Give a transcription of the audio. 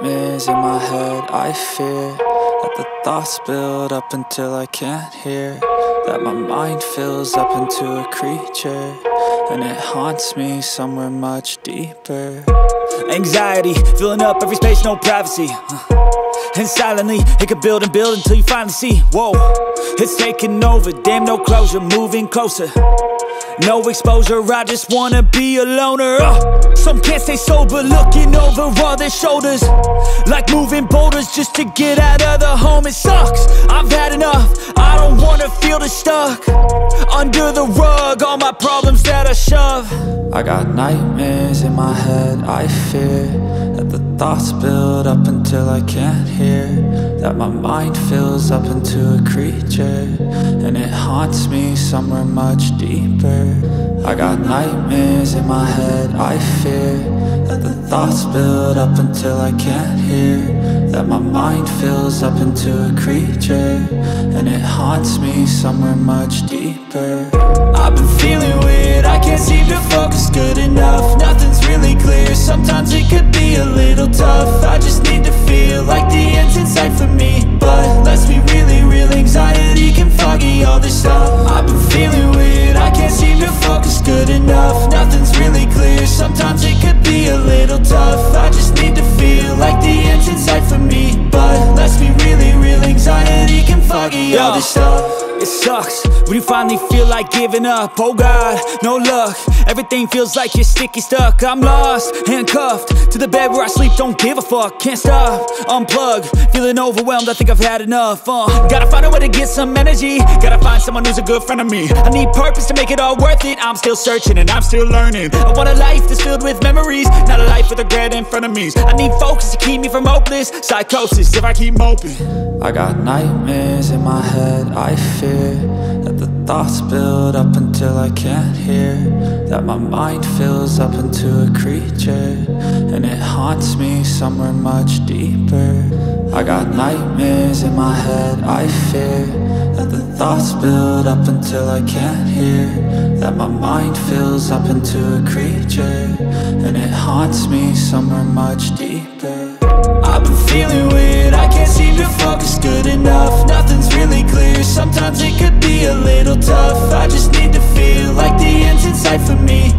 nightmares in my head. I fear that the thoughts build up until I can't hear, that my mind fills up into a creature, and it haunts me somewhere much deeper. Anxiety, filling up every space, no privacy. And silently, it could build and build until you finally see, whoa, it's taking over, damn, no closure, moving closer. No exposure, I just wanna be a loner. Some can't stay sober, looking over all their shoulders, like moving boulders just to get out of the home. It sucks, I've had enough, I don't wanna feel the stuck under the rug, all my problems that I shove. I got nightmares in my head. I fear that the thoughts build up until I can't hear, that my mind fills up into a creature, and it haunts me somewhere much deeper. I got nightmares in my head. I fear that the thoughts build up until I can't hear, that my mind fills up into a creature, and it haunts me somewhere much deeper. I've been feeling weird, I can't seem to focus good enough. Nothing's really clear, sometimes it could be a little tough. I just need to feel like the end's in sight for me, but let's be really real, anxiety can foggy all this stuff. I've been feeling weird, I can't seem to focus good enough. Nothing's really clear, sometimes it could be a little tough. I just need to feel like the end's in sight for me, but let's be really real, anxiety can foggy all this stuff. It sucks when you finally feel like giving up. Oh God, no luck, everything feels like you're sticky stuck. I'm lost, handcuffed to the bed where I sleep, don't give a fuck. Can't stop, unplug, feeling overwhelmed, I think I've had enough. Gotta find a way to get some energy, gotta find someone who's a good friend of me. I need purpose to make it all worth it, I'm still searching and I'm still learning. I want a life that's filled with memories, not a life with regret in front of me. I need focus to keep me from hopeless psychosis if I keep moping. I got nightmares in my head. I fear that the thoughts build up until I can't hear, that my mind fills up into a creature, and it haunts me somewhere much deeper. I got nightmares in my head. I fear that the thoughts build up until I can't hear, that my mind fills up into a creature, and it haunts me somewhere much deeper. I've been feeling weird, I can't seem to focus good enough. Nothing's really clear, sometimes it could be a little tough. I just need to feel like the end's in sight for me,